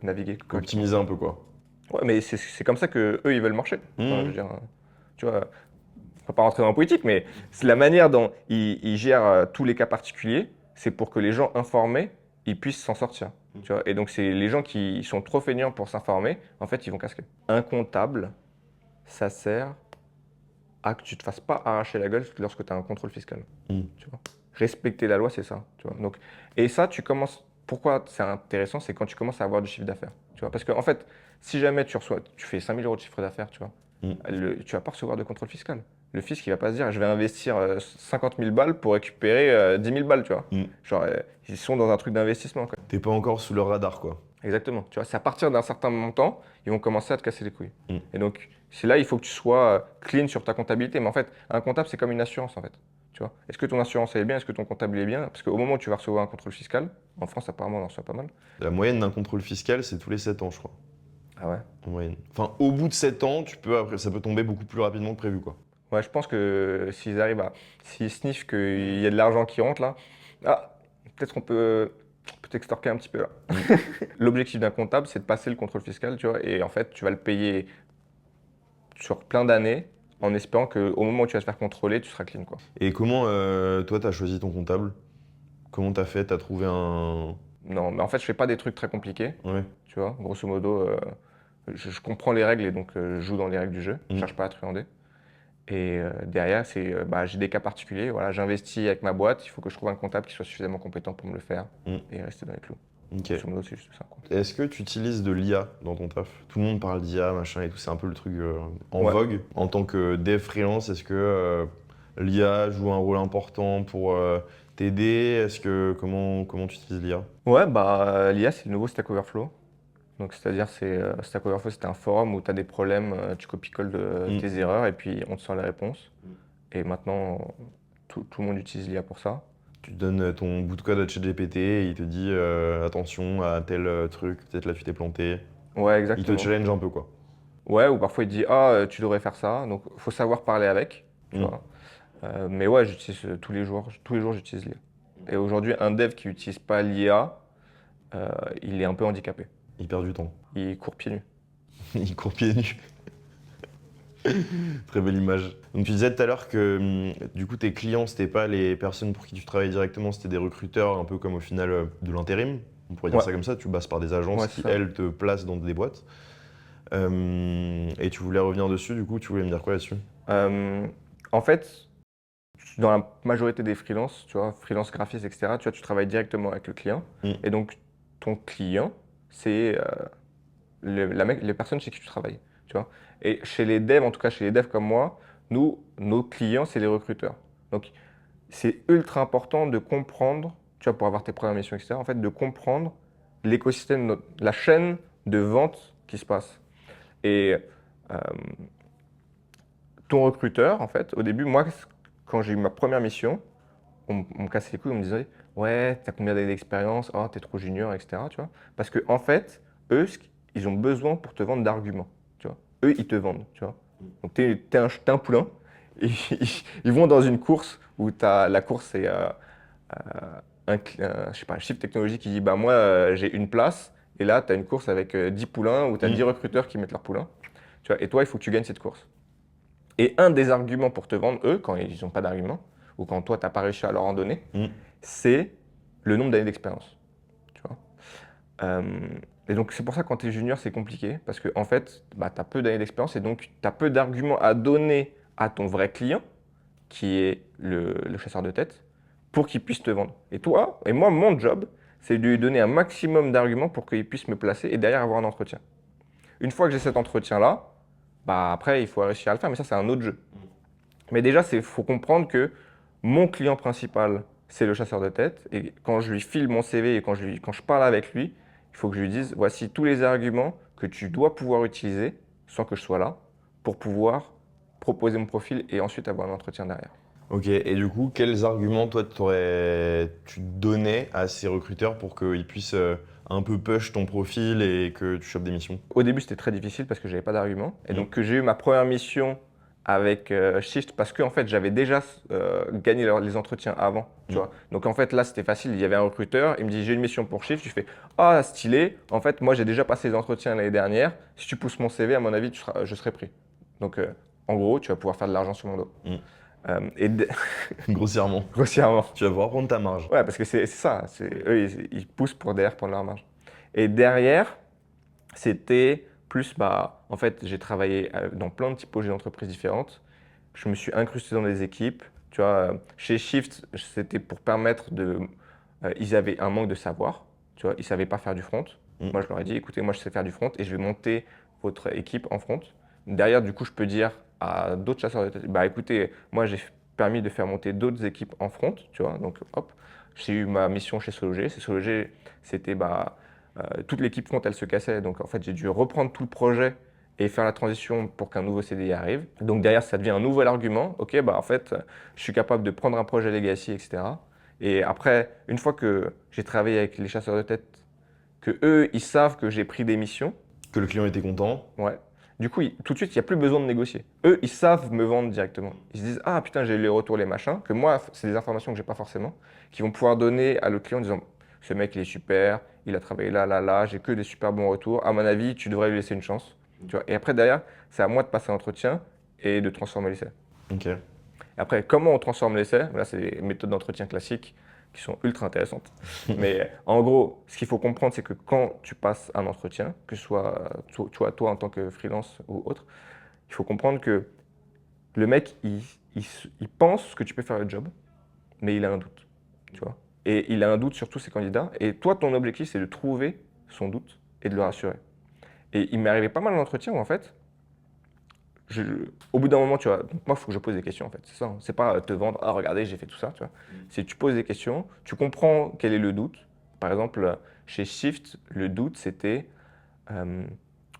naviguer correctement. optimiser un peu, quoi. Ouais, mais c'est comme ça que eux ils veulent marcher. Enfin, je veux Mm. dire, tu vois, on va pas rentrer dans la politique, mais c'est la manière dont ils gèrent tous les cas particuliers, c'est pour que les gens informés, ils puissent s'en sortir. Tu vois. Et donc, c'est les gens qui sont trop feignants pour s'informer, en fait, ils vont casquer. Un comptable, ça sert à que tu te fasses pas arracher la gueule lorsque tu as un contrôle fiscal. Mm. Tu vois. Respecter la loi, c'est ça. Tu vois. Donc, et ça, tu commences. Pourquoi c'est intéressant, c'est quand tu commences à avoir du chiffre d'affaires. Tu vois. Parce qu'en fait, si jamais tu fais 5 000 euros de chiffre d'affaires, tu vois, Mm. tu vas pas recevoir de contrôle fiscal. Le fisc, il va pas se dire, je vais investir 50 000 balles pour récupérer 10 000 balles, tu vois. Genre, ils sont dans un truc d'investissement, quoi. T'es pas encore sous leur radar, quoi. Exactement. Tu vois, c'est à partir d'un certain montant, ils vont commencer à te casser les couilles. Mm. Et donc, c'est là, il faut que tu sois clean sur ta comptabilité. Mais en fait, un comptable, c'est comme une assurance, en fait. Tu vois, est-ce que ton assurance elle est bien? Est-ce que ton comptable est bien? Parce qu'au moment où tu vas recevoir un contrôle fiscal, en France, apparemment, on en reçoit pas mal. La moyenne d'un contrôle fiscal, c'est tous les 7 ans, je crois. Ah ouais? En moyenne. Enfin, au bout de 7 ans, après, ça peut tomber beaucoup plus rapidement que prévu, quoi. Ouais, je pense que s'ils arrivent à. S'ils sniffent qu'il y a de l'argent qui rentre là, ah, peut-être qu'on peut t'extorquer un petit peu là. L'objectif d'un comptable, c'est de passer le contrôle fiscal, tu vois, et en fait, tu vas le payer sur plein d'années en espérant qu'au moment où tu vas te faire contrôler, tu seras clean, quoi. Et comment, toi, t'as choisi ton comptable? Comment t'as fait? T'as trouvé un... Non, mais en fait, je fais pas des trucs très compliqués, Ouais. tu vois. Grosso modo, je comprends les règles et donc je joue dans les règles du jeu. Je Mm. cherche pas à truander. Et derrière, bah, j'ai des cas particuliers. Voilà, j'investis avec ma boîte. Il faut que je trouve un comptable qui soit suffisamment compétent pour me le faire et rester dans les clous. Ok. Grosso modo, c'est juste ça, quoi. Est-ce que tu utilises de l'IA dans ton taf? Tout le monde parle d'IA, machin et tout, c'est un peu le truc en Ouais. vogue. En tant que dev freelance, est-ce que l'IA joue un rôle important pour t'aider? Comment tu utilises l'IA? Ouais, bah, l'IA, c'est le nouveau Stack Overflow. Donc, c'est-à-dire, Stack Overflow, c'est un forum où tu as des problèmes, tu copies-colles de tes erreurs et puis on te sort les réponses. Et maintenant, tout le monde utilise l'IA pour ça. Tu donnes ton bout de code à ChatGPT et il te dit attention à tel truc, peut-être là tu t'es planté. Ouais, Il te exactement. challenge un peu quoi. Ouais, ou parfois il te dit, ah, tu devrais faire ça. Donc, il faut savoir parler avec, tu vois. Mais ouais, j'utilise tous les jours. Tous les jours, j'utilise l'IA. Et aujourd'hui, un dev qui n'utilise pas l'IA, il est un peu handicapé. Il perd du temps. Il court pieds nus. Il court pieds nus. Très belle image. Donc tu disais tout à l'heure que du coup tes clients c'était pas les personnes pour qui tu travaillais directement, c'était des recruteurs un peu comme au final de l'intérim. On pourrait dire Ouais. ça comme ça, tu passes par des agences Ouais, qui c'est ça. elles te placent dans des boîtes. Et tu voulais revenir dessus, du coup tu voulais me dire quoi là-dessus? En fait, dans la majorité des freelances, tu vois, freelance graphiste, etc., tu vois, tu travailles directement avec le client. Et donc, ton client, c'est les personnes chez qui tu travailles, tu vois. Et chez les devs, en tout cas chez les devs comme moi, nos clients, c'est les recruteurs. Donc, c'est ultra important de comprendre, tu vois, pour avoir tes premières missions, etc., en fait, de comprendre l'écosystème, la chaîne de vente qui se passe. Et euh, ton recruteur, en fait, au début, moi, quand j'ai eu ma première mission, on me cassait les couilles, on me disait ouais, t'as combien d'années d'expérience? Oh, t'es trop junior, etc. Tu vois? Parce que en fait, eux, ils ont besoin pour te vendre d'arguments. Tu vois? Eux, ils te vendent. Tu vois? Donc, t'es un poulain. Et ils vont dans une course où la course, c'est je sais pas, un chiffre technologique qui dit bah, moi, j'ai une place. Et là, tu as une course avec 10 poulains où tu as 10 recruteurs qui mettent leurs poulains. Tu vois? Et toi, il faut que tu gagnes cette course. Et un des arguments pour te vendre, eux, quand ils n'ont pas d'argument, ou quand toi, tu n'as pas réussi à leur en donner, c'est le nombre d'années d'expérience. Tu vois. Et donc, c'est pour ça que quand tu es junior, c'est compliqué, parce qu'en fait, bah, tu as peu d'années d'expérience et donc tu as peu d'arguments à donner à ton vrai client, qui est le chasseur de tête, pour qu'il puisse te vendre. Et toi, et moi, mon job, c'est de lui donner un maximum d'arguments pour qu'il puisse me placer et derrière avoir un entretien. Une fois que j'ai cet entretien-là, bah après, il faut réussir à le faire, mais ça, c'est un autre jeu. Mais déjà, il faut comprendre que mon client principal, c'est le chasseur de tête. Et quand je lui file mon CV et quand je parle avec lui, il faut que je lui dise, voici tous les arguments que tu dois pouvoir utiliser sans que je sois là pour pouvoir proposer mon profil et ensuite avoir un entretien derrière. Ok, et du coup, quels arguments toi tu donnais à ces recruteurs pour qu'ils puissent un peu push ton profil et que tu chopes des missions? Au début, c'était très difficile parce que j'avais pas d'arguments. Et donc, que j'ai eu ma première mission avec Shift parce que en fait, j'avais déjà gagné les entretiens avant. Tu vois. Donc, en fait, là, c'était facile. Il y avait un recruteur. Il me dit, j'ai une mission pour Shift. Je fais, ah, stylé. En fait, moi, j'ai déjà passé les entretiens l'année dernière. Si tu pousses mon CV, à mon avis, je serai pris. Donc, en gros, tu vas pouvoir faire de l'argent sur mon dos. Grossièrement. Grossièrement. Tu vas pouvoir prendre ta marge. Ouais, parce que c'est ça. Eux, ils poussent pour derrière prendre leur marge. Et derrière, c'était plus, bah, en fait, j'ai travaillé dans plein de typologies d'entreprises différentes. Je me suis incrusté dans des équipes. Tu vois, chez Shift, c'était pour permettre de. Ils avaient un manque de savoir. Tu vois, ils ne savaient pas faire du front. Moi, je leur ai dit, écoutez, moi, je sais faire du front et je vais monter votre équipe en front. Derrière, du coup, je peux dire à d'autres chasseurs de tête. Bah écoutez, moi j'ai permis de faire monter d'autres équipes en front, tu vois. Donc hop, j'ai eu ma mission chez Sologer. Chez Sologer, c'était toute l'équipe front, elle se cassait. Donc en fait, j'ai dû reprendre tout le projet et faire la transition pour qu'un nouveau CDI arrive. Donc derrière, ça devient un nouvel argument. Ok, bah en fait, je suis capable de prendre un projet legacy, etc. Et après, une fois que j'ai travaillé avec les chasseurs de tête, que eux, ils savent que j'ai pris des missions, Que le client était content. ouais. Du coup, tout de suite, il n'y a plus besoin de négocier. Eux, ils savent me vendre directement. Ils se disent, ah putain, j'ai eu les retours, les machins, que moi, c'est des informations que j'ai pas forcément, qui vont pouvoir donner à l'autre client en disant, ce mec, il est super, il a travaillé là, là, là, j'ai que des super bons retours. À mon avis, tu devrais lui laisser une chance. Tu vois. Et après, derrière, c'est à moi de passer l'entretien et de transformer l'essai. Ok. Après, comment on transforme l'essai? Là, c'est des méthodes d'entretien classiques qui sont ultra intéressantes. Mais en gros, ce qu'il faut comprendre, c'est que quand tu passes un entretien, que ce soit toi en tant que freelance ou autre, il faut comprendre que le mec, il pense que tu peux faire le job, mais il a un doute. Tu vois? Et il a un doute sur tous ses candidats. Et toi, ton objectif, c'est de trouver son doute et de le rassurer. Et il m'est arrivé pas mal d'entretiens où, en fait, je- au bout d'un moment, tu vois, donc moi, il faut que je pose des questions, en fait. C'est ça, hein. C'est pas te vendre, ah, regardez, j'ai fait tout ça, tu vois. C'est tu poses des questions, tu comprends quel est le doute. Par exemple, chez Shift, le doute, c'était euh,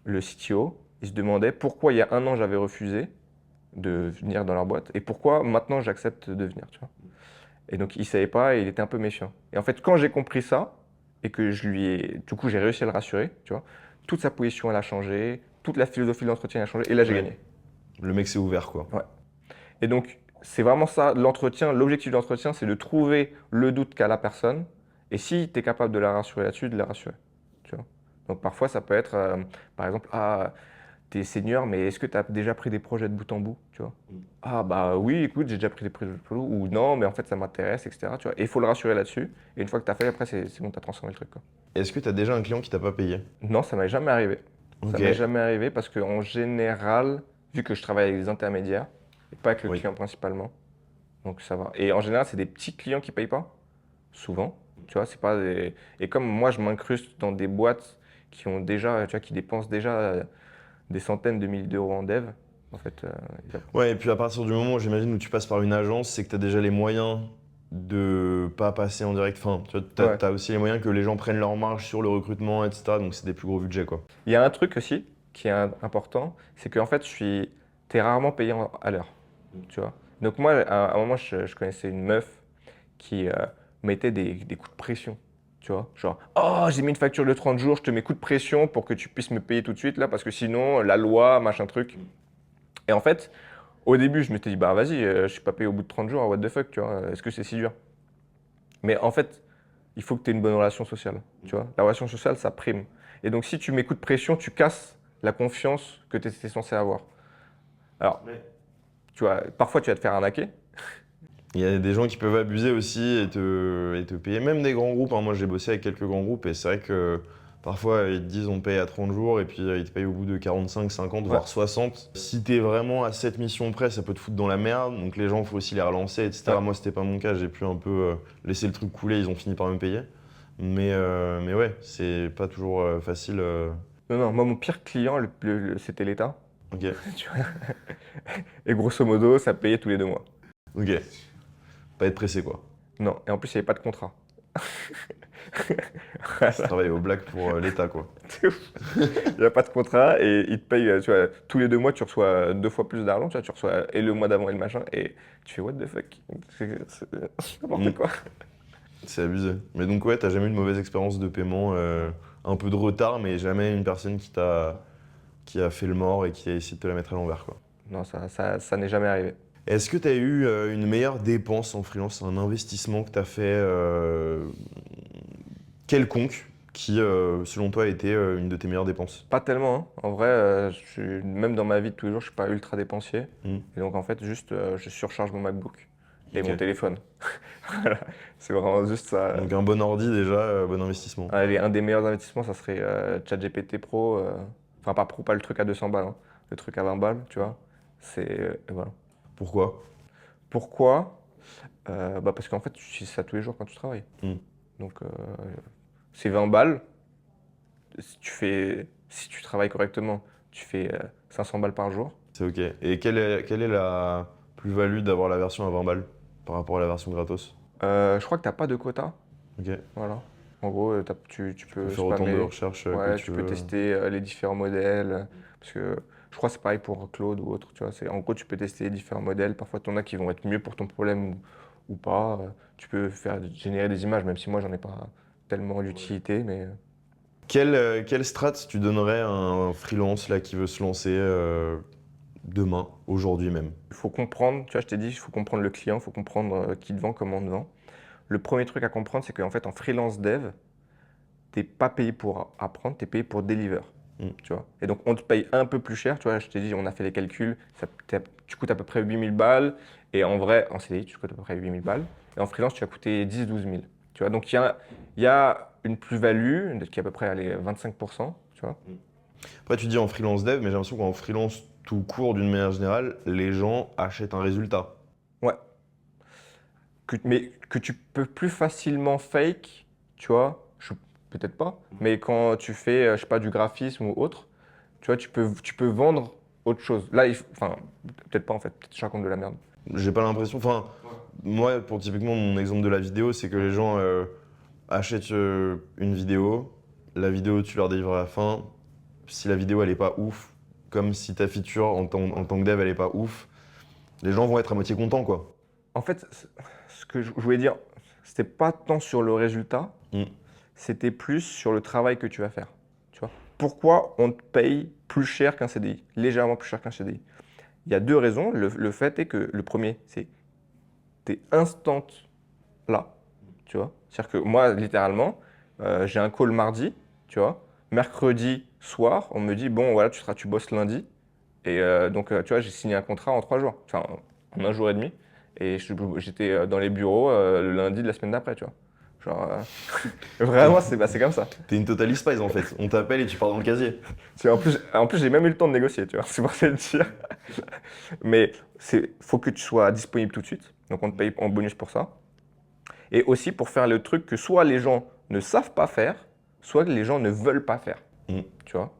le CTO. Il se demandait pourquoi il y a un an, j'avais refusé de venir dans leur boîte et pourquoi maintenant, j'accepte de venir, tu vois. Et donc, il savait pas et il était un peu méfiant. Et en fait, quand j'ai compris ça et que du coup, j'ai réussi à le rassurer, tu vois, toute sa position, elle a changé, toute la philosophie de l'entretien a changé et là, j'ai Ouais. gagné. Le mec s'est ouvert, quoi. Ouais. Et donc, c'est vraiment ça, l'entretien. L'objectif de l'entretien, c'est de trouver le doute qu'a la personne. Et si tu es capable de la rassurer là-dessus, de la rassurer. Tu vois. Donc, parfois, ça peut être, par exemple, ah, tu es senior, mais est-ce que tu as déjà pris des projets de bout en bout, tu vois? Ah, bah oui, écoute, j'ai déjà pris des projets de bout en bout. Ou non, mais en fait, ça m'intéresse, etc. Tu vois. Et il faut le rassurer là-dessus. Et une fois que tu as fait, après, c'est bon, tu as transformé le truc, quoi. Est-ce que tu as déjà un client qui t'a pas payé? Non, ça m'est jamais arrivé. Ça Ok. m'est jamais arrivé parce qu'en général, vu que je travaille avec des intermédiaires, et pas avec le Oui. client principalement, donc ça va. Et en général, c'est des petits clients qui payent pas, souvent. Tu vois, c'est pas des... Et comme moi, je m'incruste dans des boîtes qui ont déjà, tu vois, qui dépensent déjà des centaines de milliers d'euros en dev, en fait, Ouais, et puis à partir du moment, j'imagine, où tu passes par une agence, c'est que tu as déjà les moyens de pas passer en direct. Enfin, tu ouais. as, aussi les moyens que les gens prennent leur marge sur le recrutement, etc. Donc c'est des plus gros budgets, quoi. Il y a un truc aussi qui est important, c'est qu'en fait, t'es rarement payé à l'heure, tu vois. Donc moi, à un moment, je connaissais une meuf qui mettait des coups de pression. Tu vois, genre, oh, j'ai mis une facture de 30 jours, je te mets coup de pression pour que tu puisses me payer tout de suite là, parce que sinon, la loi, machin truc. Et en fait, au début, je m'étais dit, bah vas-y, je suis pas payé au bout de 30 jours, what the fuck, tu vois, est-ce que c'est si dur? Mais en fait, il faut que tu aies une bonne relation sociale, tu vois. La relation sociale, ça prime. Et donc, si tu mets coup de pression, tu casses la confiance que tu étais censé avoir. Alors, tu vois, parfois, tu vas te faire arnaquer. Il y a des gens qui peuvent abuser aussi et te payer, même des grands groupes, hein. Moi, j'ai bossé avec quelques grands groupes et c'est vrai que parfois, ils te disent on paye à 30 jours et puis ils te payent au bout de 45, 50, Ouais. voire 60. Si t'es vraiment à cette mission près, ça peut te foutre dans la merde. Donc les gens, il faut aussi les relancer, etc. Ouais. Moi, c'était pas mon cas. J'ai pu un peu laisser le truc couler. Ils ont fini par me payer. Mais ouais, c'est pas toujours facile. Non, non, moi, mon pire client, c'était l'État. Ok, Tu vois. Et grosso modo, ça payait tous les 2 mois. ok. Pas être pressé, quoi. Non, et en plus, il n'y avait pas de contrat. Tu travailles au black pour l'État, quoi. C'est ouf. Il n'y a pas de contrat et ils te payent, tu vois, tous les 2 mois, tu reçois 2 fois plus d'argent, tu vois, tu reçois et le mois d'avant et le machin, et tu fais what the fuck? C'est n'importe Mm. quoi. C'est abusé. Mais donc ouais, t'as jamais eu de mauvaise expérience de paiement, un peu de retard, mais jamais une personne qui a fait le mort et qui a essayé de te la mettre à l'envers, quoi. Non, ça n'est jamais arrivé. Est-ce que tu as eu une meilleure dépense en freelance, un investissement que tu as fait quelconque qui, selon toi, a été une de tes meilleures dépenses? Pas tellement, hein. En vrai, même dans ma vie de tous les jours, je suis pas ultra dépensier. Hmm. Et donc, en fait, juste, je surcharge mon MacBook et Ok. mon téléphone. Voilà. C'est vraiment juste ça. Donc un bon ordi déjà, bon investissement. Allez, un des meilleurs investissements, ça serait ChatGPT Pro. Enfin, pas Pro, pas le truc à 200 balles, hein. Le truc à 20 balles, tu vois. Et voilà. Pourquoi? Pourquoi? Bah parce qu'en fait, tu utilises ça tous les jours quand tu travailles. Hmm. Donc, c'est 20 balles. Si tu travailles correctement, tu fais 500 balles par jour. C'est ok. Et quelle est la plus-value d'avoir la version à 20 balles par rapport à la version gratos? Je crois que tu n'as pas de quota. Ok. Voilà. En gros, tu Tu peux peux faire autant de spammer. recherches que Ouais, tu tu peux veux. tester les différents modèles. Parce que je crois que c'est pareil pour Claude ou autre. Tu vois, en gros, tu peux tester les différents modèles. Parfois, tu en as qui vont être mieux pour ton problème ou pas. Tu peux générer des images, même si moi, j'en ai pas tellement d'utilité. Mais Quelle strat tu donnerais à un freelance là, qui veut se lancer demain, aujourd'hui même? il faut comprendre, tu vois, je t'ai dit, il faut comprendre le client, il faut comprendre qui te vend, comment on te vend. Le premier truc à comprendre, c'est qu'en fait, en freelance dev, t'es pas payé pour apprendre, tu es payé pour deliver. Mm. Tu vois. Et donc, on te paye un peu plus cher. Tu vois, je t'ai dit, on a fait les calculs, tu coûtes à peu près 8000 balles. Et en vrai, en CDI, tu coûtes à peu près 8000 balles. Et en freelance, tu as coûté 10-12 000. Tu vois, donc il y a une plus-value qui est à peu près allez, 25%. Tu vois. Après, tu dis en freelance dev, mais j'ai l'impression qu'en freelance tout court, d'une manière générale, les gens achètent un résultat. Ouais. Mais que tu peux plus facilement fake, tu vois, peut-être pas. Mais quand tu fais, je sais pas, du graphisme ou autre, tu vois, tu peux vendre autre chose. Là, enfin, peut-être pas en fait, peut-être que je raconte de la merde. J'ai pas l'impression. Enfin, moi, pour typiquement mon exemple de la vidéo, c'est que les gens achètent une vidéo, la vidéo, tu leur délivres à la fin. Si la vidéo, elle est pas ouf, comme si ta feature en tant que dev, elle est pas ouf, les gens vont être à moitié contents, quoi. En fait, ce que je voulais dire, c'était pas tant sur le résultat, Mm. c'était plus sur le travail que tu vas faire. Tu vois. Pourquoi on te paye plus cher qu'un CDI, légèrement plus cher qu'un CDI? Il y a deux raisons. Le fait est que le premier, c'est tu es instant là, tu vois. C'est-à-dire que moi, littéralement, j'ai un call mardi, tu vois. Mercredi soir, on me dit, bon, voilà, tu bosses lundi. Et donc, tu vois, j'ai signé un contrat en 3 jours, enfin, en un jour et demi. Et j'étais dans les bureaux le lundi de la semaine d'après, tu vois. Genre, T'es vraiment, c'est comme ça. t'es une total spice en fait. On t'appelle et tu pars dans le casier. En plus, j'ai même eu le temps de négocier, tu vois. C'est pour ça le dire. Mais faut que tu sois disponible tout de suite. Donc, on te paye en bonus pour ça. Et aussi pour faire le truc que soit les gens ne savent pas faire, soit que les gens ne veulent pas faire. Mm. Tu vois.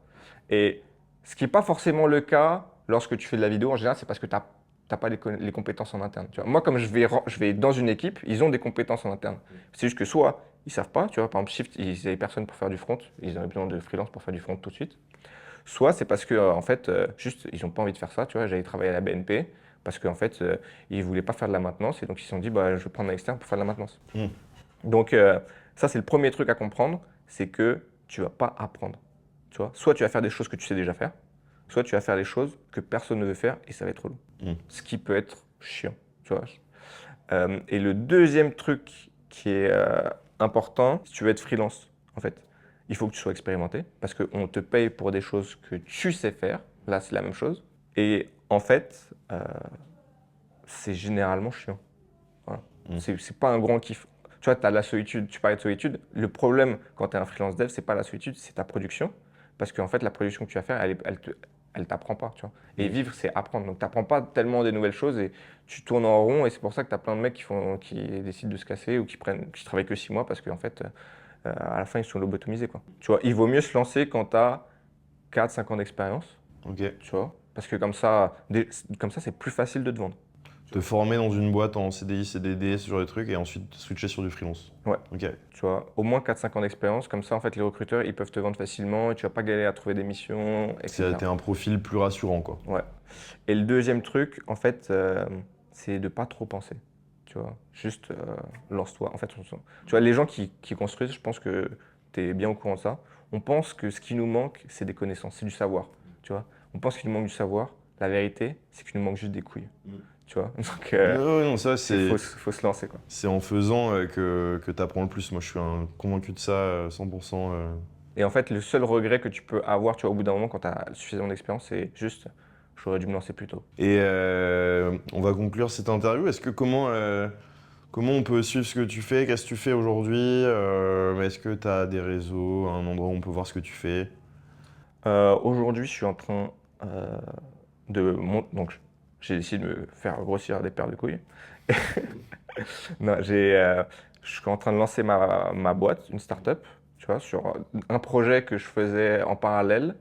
Et ce qui n'est pas forcément le cas lorsque tu fais de la vidéo, en général, c'est parce que tu n'as pas les compétences en interne. Tu vois. Moi, comme je vais dans une équipe, ils ont des compétences en interne. C'est juste que soit ils ne savent pas, tu vois, par exemple, Shift, ils n'avaient personne pour faire du front, ils avaient besoin de freelance pour faire du front tout de suite. Soit c'est parce que, en fait, juste, ils n'ont pas envie de faire ça. Tu vois, j'allais travailler à la BNP parce qu'en fait, ils ne voulaient pas faire de la maintenance et donc ils se sont dit, bah, je vais prendre un externe pour faire de la maintenance. Mm. Donc, ça, c'est le premier truc à comprendre, c'est que tu ne vas pas apprendre. Tu vois, soit tu vas faire des choses que tu sais déjà faire, soit tu vas faire des choses que personne ne veut faire et ça va être relou. Mm. Ce qui peut être chiant. Tu vois. Et le deuxième truc qui est important, si tu veux être freelance, en fait, il faut que tu sois expérimenté parce qu'on te paye pour des choses que tu sais faire. Là, c'est la même chose. Et en fait, c'est généralement chiant. Voilà. Mm. C'est pas un grand kiff. Tu vois, tu as la solitude, tu parlais de solitude. Le problème quand tu es un freelance dev, c'est pas la solitude, c'est ta production. Parce qu'en fait, la production que tu vas faire, elle t'apprend pas. Tu vois. Et Mm. vivre, c'est apprendre. Donc, tu n'apprends pas tellement des nouvelles choses et tu tournes en rond. Et c'est pour ça que tu as plein de mecs qui décident de se casser ou qui travaillent que 6 mois parce qu'en fait, à la fin, ils sont lobotomisés. Quoi. Tu vois, il vaut mieux se lancer quand tu as 4-5 ans d'expérience. Ok. Tu vois, parce que comme ça, c'est plus facile de te vendre. Te former dans une boîte en CDI, CDD, ce genre de trucs, et ensuite switcher sur du freelance. Ouais. Ok. Tu vois, au moins 4-5 ans d'expérience, comme ça, en fait, les recruteurs, ils peuvent te vendre facilement et tu vas pas galérer à trouver des missions, etc. T'es un profil plus rassurant, quoi. Ouais. Et le deuxième truc, en fait, c'est de pas trop penser. Tu vois, juste lance-toi. En fait, tu vois, les gens qui construisent, je pense que tu es bien au courant de ça. On pense que ce qui nous manque, c'est des connaissances, c'est du savoir. Tu vois, on pense qu'il nous manque du savoir. La vérité, c'est qu'il nous manque juste des couilles. Tu vois, donc Non, ça, faut se lancer, quoi. c'est en faisant que tu apprends le plus. Moi, je suis convaincu de ça 100%. Et en fait, le seul regret que tu peux avoir, tu vois, au bout d'un moment, quand tu as suffisamment d'expérience, c'est juste, j'aurais dû me lancer plus tôt. Et on va conclure cette interview. Comment on peut suivre ce que tu fais? Qu'est-ce que tu fais aujourd'hui? Est-ce que tu as des réseaux, un endroit où on peut voir ce que tu fais? Aujourd'hui, je suis en train donc, j'ai décidé de me faire grossir des paires de couilles. Non, je suis en train de lancer ma boîte, une start-up, tu vois, sur un projet que je faisais en parallèle,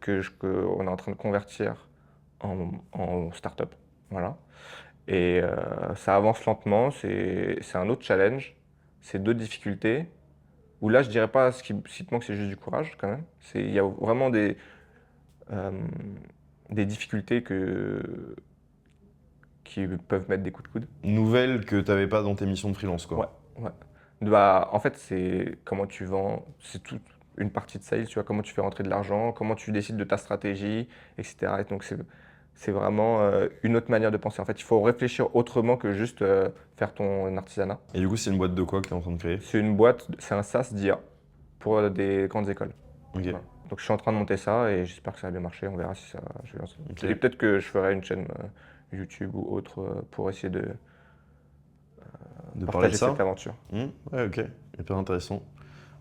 qu'on est en train de convertir en start-up. Voilà. Et ça avance lentement, c'est un autre challenge, c'est d'autres difficultés. Où là, je dirais pas ce qui te manque, c'est juste du courage quand même. Il y a vraiment euh, des difficultés qui peuvent mettre des coups de coude. Nouvelle que t'avais pas dans tes missions de freelance, Ouais, quoi. ouais. Bah, en fait, c'est comment tu vends, c'est toute une partie de sales, tu vois, comment tu fais rentrer de l'argent, comment tu décides de ta stratégie, etc. Et donc, c'est vraiment une autre manière de penser. En fait, il faut réfléchir autrement que juste faire ton artisanat. Et du coup, c'est une boîte de quoi que t'es en train de créer? C'est une boîte, c'est un SaaS d'IA pour des grandes écoles. Ok. Voilà. Donc, je suis en train de monter ça et j'espère que ça va bien marcher. On verra si ça. Ok. Et peut-être que je ferai une chaîne YouTube ou autre pour essayer de De parler de partager ça? cette aventure. Ouais, ok. Hyper intéressant.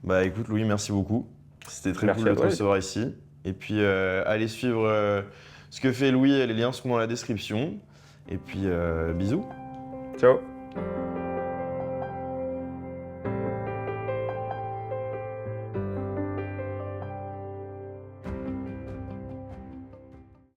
Bah écoute, Louis, merci beaucoup. C'était très Merci cool à de te toi. recevoir ici. Et puis, allez suivre ce que fait Louis. Les liens seront dans la description. Et puis, bisous. Ciao.